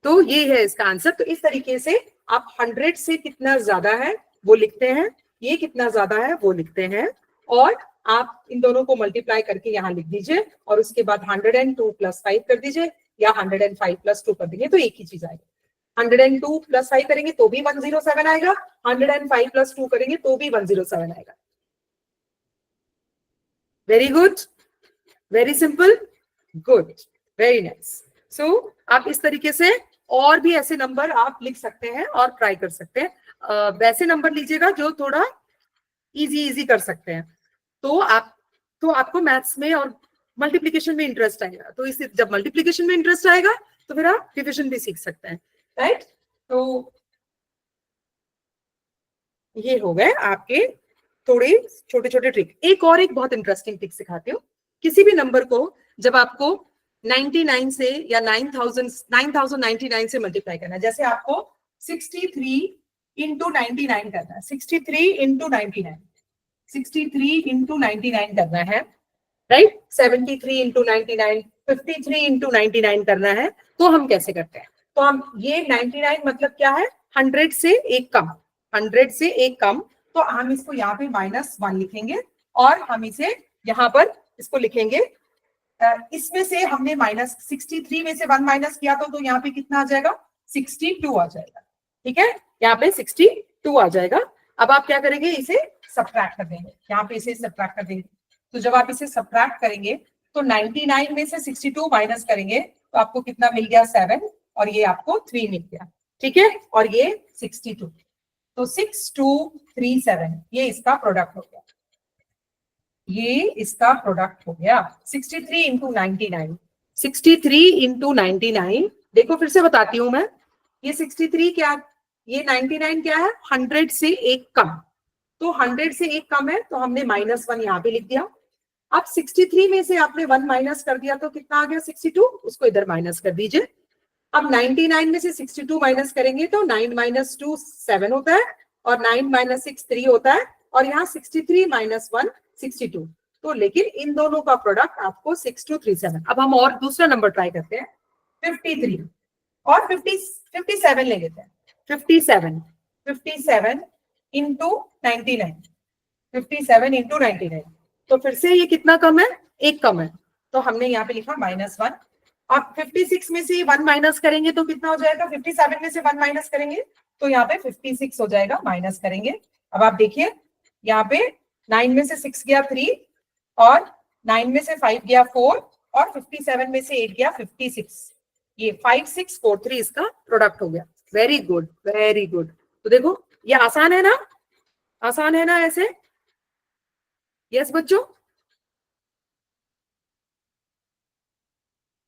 तो ये है इसका आंसर। तो इस तरीके से आप 100 से कितना ज्यादा है वो लिखते हैं, ये कितना ज्यादा है वो लिखते हैं, और आप इन दोनों को मल्टीप्लाई करके यहाँ लिख दीजिए, और उसके बाद 102 + 5 कर दीजिए या 105 + 2 कर देंगे तो एक ही चीज आएगी। 102 + 5 करेंगे तो भी 107 आएगा, 105 + 2 करेंगे तो भी 107 आएगा। Very good, very simple, good, very nice. So आप इस तरीके से और भी ऐसे नंबर आप लिख सकते हैं और ट्राई कर सकते हैं। वैसे नंबर लीजिएगा जो थोड़ा इजी कर सकते हैं। तो आपको मैथ्स में और मल्टीप्लिकेशन में इंटरेस्ट आएगा, तो इस जब मल्टीप्लिकेशन में इंटरेस्ट आएगा तो फिर आप डिविजन भी सीख सकते हैं, राइट। तो ये हो गए आपके थोड़े छोटे छोटे ट्रिक। एक बहुत इंटरेस्टिंग ट्रिक सिखाती हूँ। किसी भी नंबर को जब आपको 99 से या 9099 से मल्टीप्लाई करना है, जैसे आपको 63 इंटू 99 करना है, 63 इंटू 99, 63 इंटू 99 करना है, राइट, 73 इंटू 99, 53 इंटू 99 करना है। तो हम कैसे करते हैं, तो हम ये 99 मतलब क्या है, 100 से एक कम, 100 से एक कम, तो हम इसको यहाँ पे -1 लिखेंगे और हम इसे यहाँ पर इसको लिखेंगे। इसमें से हमने -63 में से 1 माइनस किया तो यहाँ पे कितना आ जाएगा, 62 आ जाएगा, ठीक है, यहाँ पे 62 आ जाएगा। अब आप क्या करेंगे, इसे सब्ट्रैक्ट कर देंगे, यहाँ पे इसे सब्ट्रैक्ट कर देंगे। तो जब आप इसे सब्ट्रैक्ट करेंगे तो 99 में से 62 माइनस करेंगे तो आपको कितना मिल गया, 7, और ये आपको 3 मिल गया, ठीक है, और ये 62, तो 6237 ये इसका प्रोडक्ट हो गया, ये इसका प्रोडक्ट हो गया। 63 इंटू 99, 63 इंटू 99, देखो फिर से बताती हूं मैं, ये 63 क्या, ये 99 क्या है, 100 से एक कम, तो 100 से एक कम है तो हमने -1 यहाँ पे लिख दिया, अब 63 में से आपने 1 माइनस कर दिया तो कितना आ गया 62, उसको इधर माइनस कर दीजिए। अब 99 में से 62 माइनस करेंगे तो 9 माइनस 2 7 होता है और 9 माइनस 6 3 होता है और यहाँ 63 माइनस 1 62। तो लेकिन इन दोनों का प्रोडक्ट आपको 6237। अब हम और दूसरा नंबर ट्राई करते हैं 53 और 57 ले लेते हैं। 57 इंटू 99, 57 इंटू 99। तो फिर से ये कितना कम है, एक कम है, तो हमने यहाँ पे लिखा -1। अब 56 में से 1 माइनस करेंगे तो कितना हो जाएगा, 57 में से 1 माइनस करेंगे तो यहाँ पे 56 हो जाएगा, माइनस करेंगे। अब आप देखिए यहाँ पे 9 में से 6 गया 3 और 9 में से 5 गया 4 और 57 में से 8 गया 56। ये 5643 इसका प्रोडक्ट हो गया। Very good, very good. तो देखो ये आसान है ना, आसान है ना ऐसे? यस बच्चों,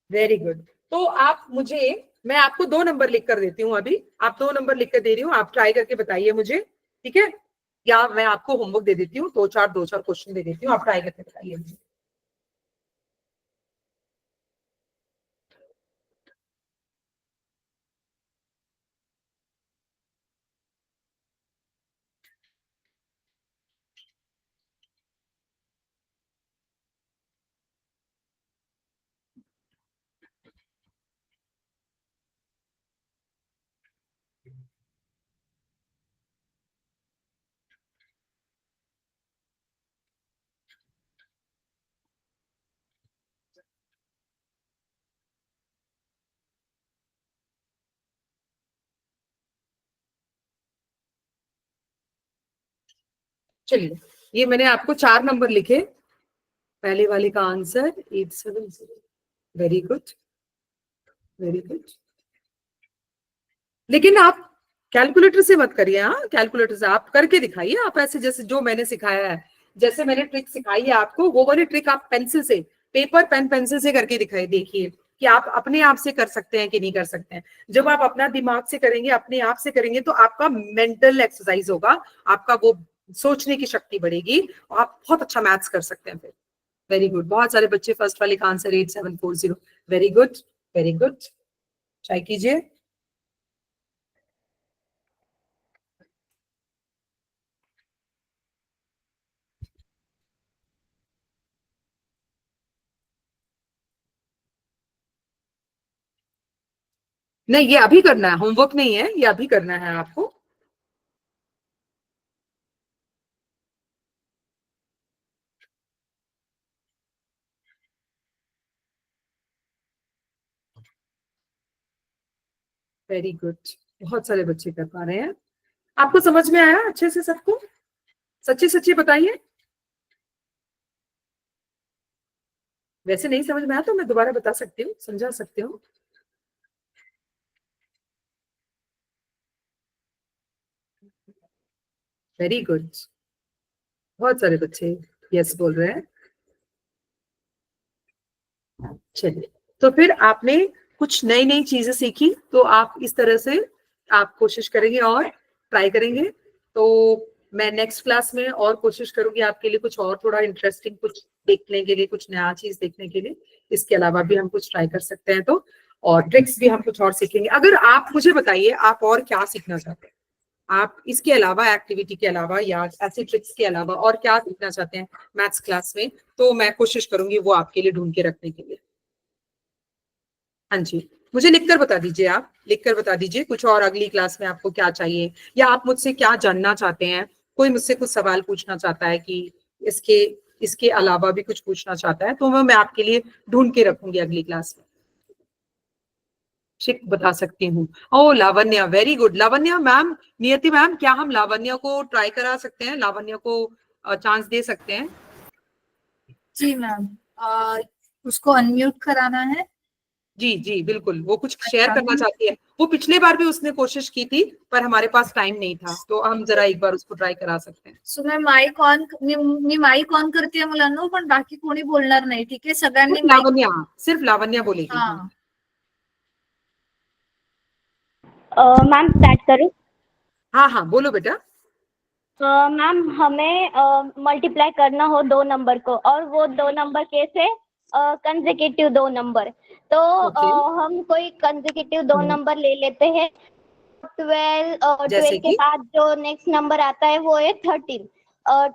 वेरी गुड। तो आप मुझे, मैं आपको 2 नंबर लिख कर देती हूँ अभी, आप 2 नंबर लिख कर दे रही हूँ, आप ट्राई करके बताइए मुझे, ठीक है? या मैं आपको होमवर्क दे देती हूँ, 2-4 क्वेश्चन दे देती हूँ, आप ट्राई करके बताइए मुझे। चलिए, ये मैंने आपको 4 नंबर लिखे। पहले वाले का answer 870। Very good, very good. लेकिन आप कैलकुलेटर से मत करिए, हाँ, कैलकुलेटर से आप करके दिखाइए, आप ऐसे जैसे जो मैंने सिखाया है, जैसे मैंने ट्रिक सिखाई है आपको, वो वाली ट्रिक आप पेंसिल से, पेपर पेन पेंसिल से करके दिखाई, देखिए कि आप अपने आप से कर सकते हैं कि नहीं कर सकते हैं। जब आप अपना दिमाग से करेंगे, अपने आप से करेंगे, तो आपका मेंटल एक्सरसाइज होगा, आपका वो सोचने की शक्ति बढ़ेगी और आप बहुत अच्छा मैथ्स कर सकते हैं फिर। वेरी गुड, बहुत सारे बच्चे फर्स्ट वाले का answer 8740। Very good, very good. Try कीजिए। नहीं, ये अभी करना है, होमवर्क नहीं है, ये अभी करना है आपको। वेरी गुड, बहुत सारे बच्चे कर पा रहे हैं। आपको समझ में आया अच्छे से सबको? सच्ची सच्ची बताइए। वैसे नहीं समझ में आया तो मैं दोबारा बता सकती हूँ, समझा सकती हूँ। वेरी गुड, बहुत सारे बच्चे यस बोल रहे हैं। चलिए, तो फिर आपने कुछ नई नई चीजें सीखी, तो आप इस तरह से आप कोशिश करेंगे और ट्राई करेंगे। तो मैं नेक्स्ट क्लास में और कोशिश करूंगी आपके लिए कुछ और थोड़ा इंटरेस्टिंग कुछ देखने के लिए, कुछ नया चीज देखने के लिए। इसके अलावा भी हम कुछ ट्राई कर सकते हैं, तो और ट्रिक्स भी हम कुछ और सीखेंगे। अगर आप मुझे बताइए आप और क्या सीखना चाहते हैं, आप इसके अलावा, एक्टिविटी के अलावा या ऐसे ट्रिक्स के अलावा और क्या सीखना चाहते हैं मैथ्स क्लास में, तो मैं कोशिश करूंगी वो आपके लिए ढूंढ के रखने के लिए। हाँ जी, मुझे लिखकर बता दीजिए, आप लिखकर बता दीजिए कुछ और अगली क्लास में आपको क्या चाहिए, या आप मुझसे क्या जानना चाहते हैं। कोई मुझसे कुछ सवाल पूछना चाहता है कि इसके इसके अलावा भी कुछ पूछना चाहता है, तो मैं आपके लिए ढूंढ के रखूंगी अगली क्लास में। शिक बता सकती हूँ। Oh Lavanya, very good. Lavanya ma'am, Niyati ma'am, क्या हम लावण्या को ट्राई करा सकते हैं, लावण्या को चांस दे सकते हैं? जी मैम, उसको अनम्यूट कराना है। जी जी बिल्कुल, वो कुछ शेयर करना चाहती है। वो पिछले बार भी उसने कोशिश की थी पर हमारे पास टाइम नहीं था, तो हम जरा एक बार उसको ट्राय करा सकते हैं. सो मी माईक ऑन करते मुलांना, पण बाकी कोणी बोलणार नाही, ठीक आहे? सगळ्यांनी सिर्फ लावण्या बोलेगी. हाँ. मैम स्टार्ट करूं? हाँ हाँ बोलो बेटा. मैम हमें मल्टीप्लाई करना हो दो नंबर को, और वो दो नंबर कैसे, कंसेक्यूटिव दो नंबर, तो Okay. हम कोई कंसेक्यूटिव दो नंबर ले लेते हैं। 12 जैसे के कि बाद जो नेक्स्ट नंबर आता है वो है 13।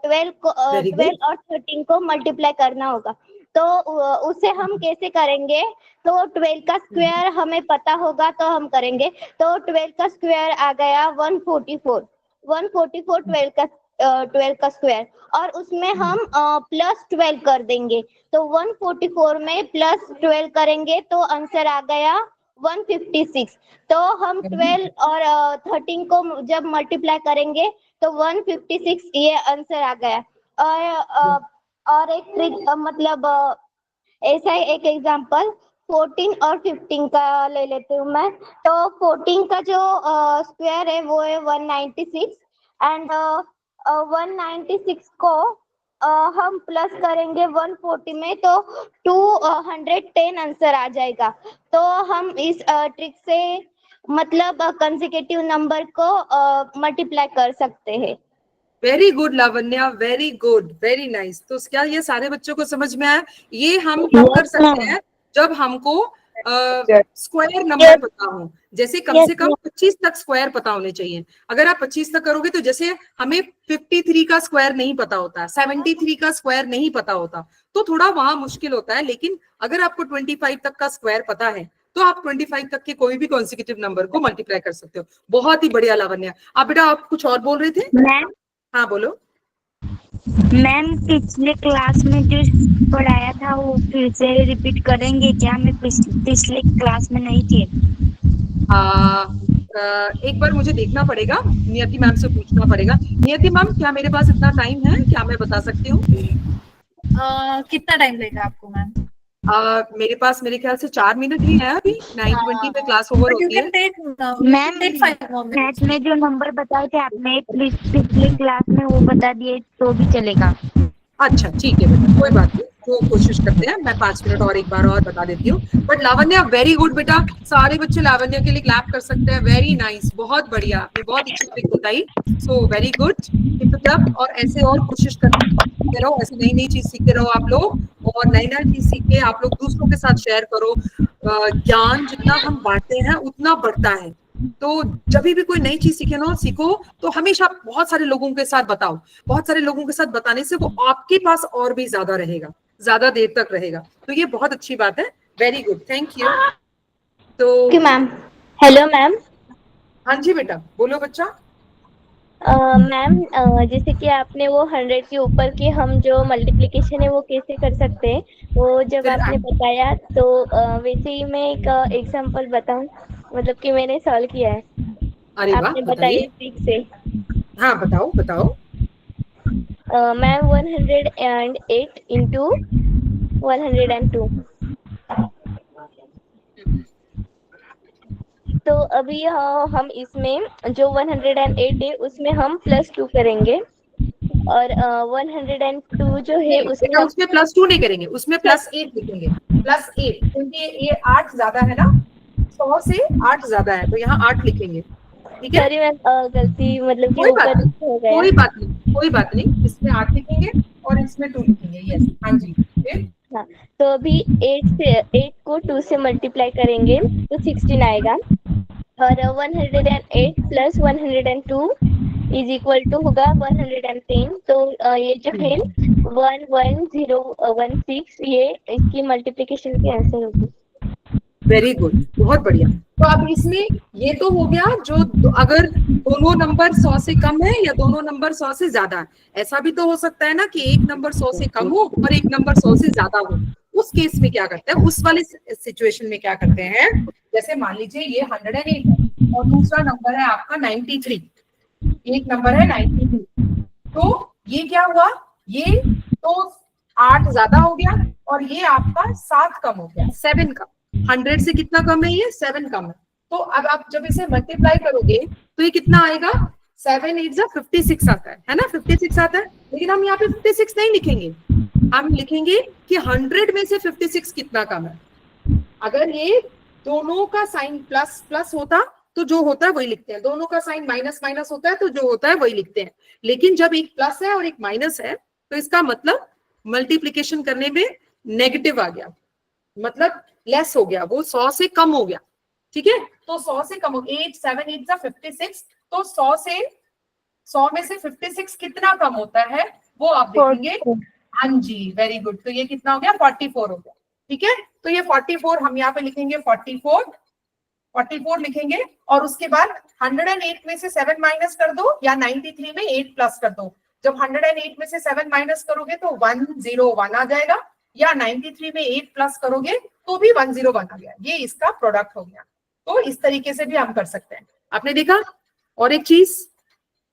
12 को Very 12 good. और 13 को मल्टीप्लाई करना होगा, तो उसे हम कैसे करेंगे, तो 12 का स्क्वायर हमें पता होगा तो हम करेंगे। तो 12 का स्क्वायर आ गया 144। 144 12 का स्क्वायर, और उसमें हम प्लस 12 कर देंगे, तो 144 में प्लस 12 करेंगे तो आंसर आ गया 156। तो हम 12 और 13 को जब मल्टीप्लाई करेंगे तो 156, ये आंसर आ गया। और एक ट्रिक, मतलब ऐसा ही एक एग्जांपल 14 और 15 का ले लेती हूँ मैं। तो 14 का जो स्क्वायर है वो है 196, एंड 196 को हम प्लस करेंगे 140 में तो 210 आंसर आ जाएगा। तो हम इस ट्रिक से मतलब कंसेक्यूटिव नंबर को मल्टीप्लाई कर सकते हैं। Very good Lavanya, very good, very nice. तो क्या ये सारे बच्चों को समझ में आया? ये हम कब कर सकते हैं, जब हमको स्क्वायर नंबर पता हो। जैसे कम से कम 25 तक स्क्वायर पता होने चाहिए। अगर आप 25 तक करोगे तो जैसे हमें 53 का स्क्वायर नहीं पता होता, 73 का स्क्वायर नहीं पता होता, तो थोड़ा वहां मुश्किल होता है। लेकिन अगर आपको 25 तक का स्क्वायर पता है तो आप 25 तक के कोई भी कॉन्सिक्यूटिव नंबर को मल्टीप्लाई कर सकते हो। बहुत ही बढ़िया लावण्या। आप बेटा आप कुछ और बोल रहे थे? मैम हाँ बोलो। मैम पिछले क्लास में जो पढ़ाया था वो फिर से रिपीट करेंगे क्या? मैं पिछले क्लास में नहीं थी। एक बार मुझे देखना पड़ेगा, नियति मैम से पूछना पड़ेगा। नियति मैम, क्या मेरे पास इतना टाइम है, क्या मैं बता सकती हूँ? कितना टाइम लगेगा आपको मैम? मेरे पास मेरे ख्याल से 4 मिनट ही है अभी। 9:20 पे क्लास ओवर होती है। मैम मैथ में जो नंबर बताए थे आपने पिछले क्लास में वो बता दिए तो भी चलेगा? अच्छा ठीक है बेटा, कोई बात नहीं, तो कोशिश करते हैं। मैं 5 मिनट और एक बार और बता देती हूँ। बट लावण्या वेरी गुड बेटा, सारे बच्चे लावण्या के लिए क्लैप कर सकते हैं। वेरी नाइस, बहुत बढ़िया, आपने बहुत अच्छी ट्रिक बताई। So very good, keep it up. और ऐसे और कोशिश करते रहो, ऐसे नई नई चीज सीखते रहो आप लोग, और नई नई चीज सीख के आप लोग दूसरों के साथ शेयर करो। ज्ञान जितना हम बांटते हैं उतना बढ़ता है। तो जब भी कोई नई चीज सीखो तो हमेशा बहुत सारे लोगों के साथ बताओ। बहुत सारे लोगों के साथ बताने से वो आपके पास और भी ज्यादा रहेगा, ज्यादा देर तक रहेगा। तो ये बहुत अच्छी बात है। Very good, thank you. तो मैम हेलो मैम। हाँ जी बेटा, बोलो बच्चा। मैम जैसे कि आपने वो 100 के ऊपर की हम जो मल्टीप्लिकेशन है वो कैसे कर सकते हैं, वो जब आपने बताया तो वैसे ही मैं एक एग्जांपल बताऊं, मतलब कि मैंने सॉल्व किया है। अरे वाह, आपने बताइए। बताया ट्रिक से। हाँ बताओ बताओ। Ma'am 108 into 102। तो अभी हम इसमें जो 108 है उसमें हम +2 करेंगे, और 102 जो है उसमें हम उसमें +2 नहीं करेंगे, उसमें +8 लिखेंगे। +8, क्योंकि ये 8 ज्यादा है ना, 100 से 8 ज्यादा है, तो यहाँ 8 लिखेंगे। ठीक है, सॉरी मैम, गलती मतलब कि कोई बात ऊपर नहीं, हो गया। कोई बात नहीं, कोई बात नहीं। इसमें 8 लिखेंगे और इसमें 2 लिखेंगे। यस, हाँ जी। हाँ, तो अभी 8 को 2 से मल्टीप्लाई करेंगे तो 16 आएगा, और 108 + 102 इज इक्वल टू होगा 110। तो ये जो है 11016, ये इसकी मल्टीप्लिकेशन की आंसर होगी। वेरी गुड, बहुत बढ़िया। तो अब इसमें ये तो हो गया जो अगर दोनों नंबर 100 से कम है या दोनों नंबर 100 से ज्यादा है। ऐसा भी तो हो सकता है ना कि एक नंबर 100 से कम हो और एक नंबर 100 से ज्यादा हो। उस केस में क्या करते हैं, उस वाले सिचुएशन में क्या करते हैं, जैसे मान लीजिए ये 108 है और दूसरा नंबर है आपका 93, एक नंबर है 93, तो ये क्या हुआ, ये तो 8 ज्यादा हो गया और ये आपका 7 कम हो गया, 7 का। 100 से कितना कम है, ये 7 कम है। तो अब आप जब इसे मल्टीप्लाई करोगे तो ये कितना आएगा, 7 8 जा 56 आता है ना, 56 आता है। लेकिन हम यहाँ पे 56 नहीं लिखेंगे, हम लिखेंगे कि 100 में से 56 कितना कम है। अगर ये दोनों का साइन प्लस प्लस होता तो जो होता है वही लिखते हैं, दोनों का साइन माइनस माइनस होता है तो जो होता है वही लिखते हैं। लेकिन जब एक प्लस है और एक माइनस है तो इसका मतलब मल्टीप्लीकेशन करने में नेगेटिव आ गया, मतलब लेस हो गया, वो 100 से कम हो गया। ठीक है, तो 100 से कम हो, 8 7 8 56, तो 100 में से 56 कितना कम होता है वो आप देखेंगे। हाँ जी, वेरी गुड। तो ये कितना हो गया, 44 हो गया। ठीक है, तो ये 44 हम यहाँ पे लिखेंगे, 44 लिखेंगे, और उसके बाद 108 में से 7 माइनस कर दो, या 93 में 8 प्लस कर दो। जब 108 में से 7 माइनस करोगे तो 101 आ जाएगा, या 93 में 8 प्लस करोगे तो भी 101 आ गया। ये इसका प्रोडक्ट हो गया। तो इस तरीके से भी हम कर सकते हैं। आपने देखा? और एक चीज,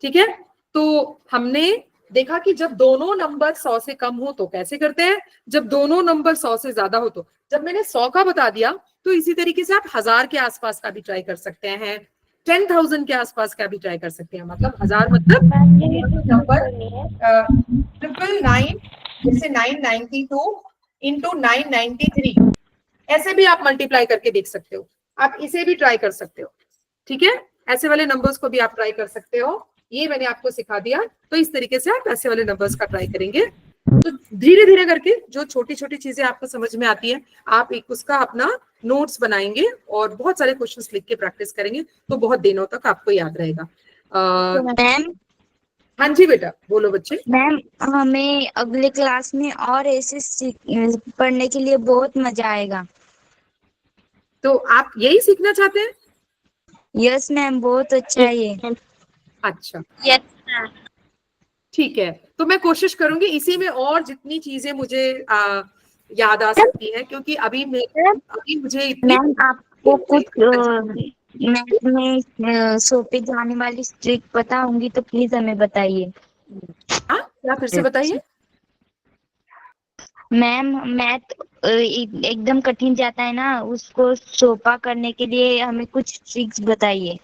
ठीक है, तो हमने देखा कि जब दोनों नंबर 100 से कम हो तो कैसे करते हैं, जब दोनों नंबर 100 से ज्यादा हो तो। जब मैंने 100 का बता दिया तो इसी तरीके से आप 1000 के आसपास का भी ट्राई कर सकते हैं, 10,000 के आसपास का भी ट्राई कर सकते हैं। मतलब 1000 मतलब नंबर 999, जैसे 992 इंटू 993, ऐसे भी आप मल्टीप्लाई करके देख सकते हो। आप इसे भी ट्राई कर सकते हो। ठीक है, ऐसे वाले नंबर्स को भी आप ट्राई कर सकते हो। ये मैंने आपको सिखा दिया, तो इस तरीके से आप ऐसे वाले नंबर्स का ट्राई करेंगे। तो धीरे धीरे करके जो छोटी छोटी चीजें आपको समझ में आती है, आप एक उसका अपना नोट्स बनाएंगे और बहुत सारे क्वेश्चंस लिख के प्रैक्टिस करेंगे तो बहुत दिनों तक आपको याद रहेगा। मैम, हाँ जी बेटा, बोलो बच्चे। मैम हमें अगले क्लास में और ऐसे पढ़ने के लिए बहुत मजा आएगा। तो आप यही सीखना चाहते हैं? यस मैम, बहुत अच्छा है ये। अच्छा, यस ठीक है, तो मैं कोशिश करूंगी इसी में और जितनी चीजें मुझे याद आ सकती है, क्योंकि अभी मुझे इतनी मैम आपको कुछ मैथ में सौंपे जाने वाली ट्रिक पता होंगी तो प्लीज हमें बताइए। हाँ, क्या फिर से बताइए। मैम मैथ एकदम कठिन जाता है ना, उसको सोपा करने के लिए हमें कुछ ट्रिक्स बताइए।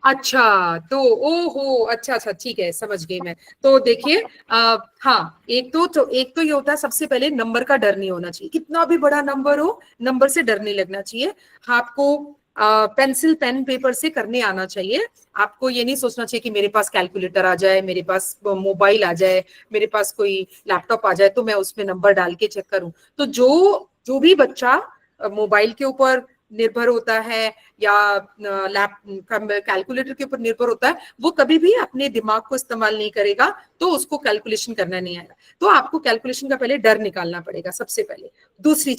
अच्छा, तो ओहो, अच्छा अच्छा, ठीक है, समझ गई मैं। तो देखिए, हाँ, एक तो ये होता है, सबसे पहले नंबर का डर नहीं होना चाहिए। कितना भी बड़ा नंबर हो, नंबर से डर नहीं लगना चाहिए। आपको पेंसिल पेन पेपर से करने आना चाहिए। आपको ये नहीं सोचना चाहिए कि मेरे पास कैलकुलेटर आ जाए, मेरे पास मोबाइल आ जाए, मेरे पास कोई लैपटॉप आ जाए तो मैं उसमें नंबर डाल के चेक करूं। तो जो भी बच्चा मोबाइल के ऊपर निर्भर होता है या कैलकुलेटर के ऊपर निर्भर होता है, वो कभी भी अपने दिमाग को इस्तेमाल नहीं करेगा, तो उसको कैलकुलेशन करना नहीं आएगा। तो आपको कैलकुलेशन का पहले डर निकालना पड़ेगा सबसे पहले। दूसरी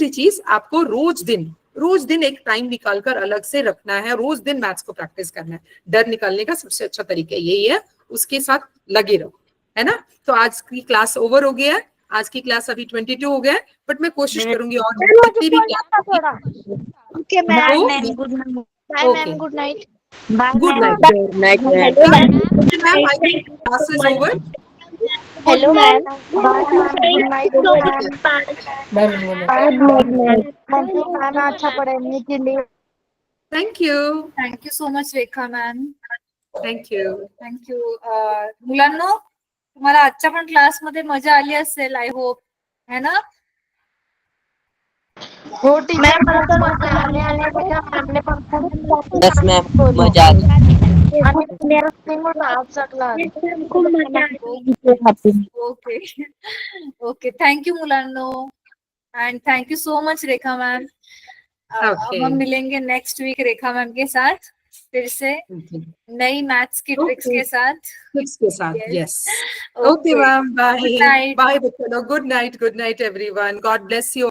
चीज, आपको रोज दिन एक टाइम निकालकर अलग से रखना है, रोज दिन मैथ्स को प्रैक्टिस करना है। डर निकालने का सबसे अच्छा तरीका यही है, उसके साथ लगे रहो, है ना। तो आज की क्लास ओवर हो गया है, आज की क्लास अभी 22 हो गया है, बट मैं कोशिश करूंगी और जितनी भी class. Okay bye ma'am, ma'am, good night. Bye ma'am, good night. Bye good ma'am. Night. Hello ma'am, ma'am, I think class is over. Hello ma'am, good night ma'am, अच्छा पढ़ने के लिए। Thank you so much Rekha ma'am, thank you. Thank you. मुलांनो, तुम्हाला आजच्या पण क्लासमध्ये मजा आली असेल, आय होप, है ना. हो टीचर, मला तर मजा आली आणि हमने पण यस मैम, मजा आली। आणि मेरा स्कूल आजचा क्लास खूप मजा आली. ओके ओके, थँक्यू मुलांनो, and thank you so much Rekha ma'am. Okay. अब हम मिलेंगे नेक्स्ट वीक रेखा मैम के साथ, फिर से नई मैथ्स की ट्रिक्स के साथ. ट्रिक्स के साथ, Yes. Yes. Okay. Okay ma'am, bye Good night. Bye बच्चों, good night everyone, God bless you.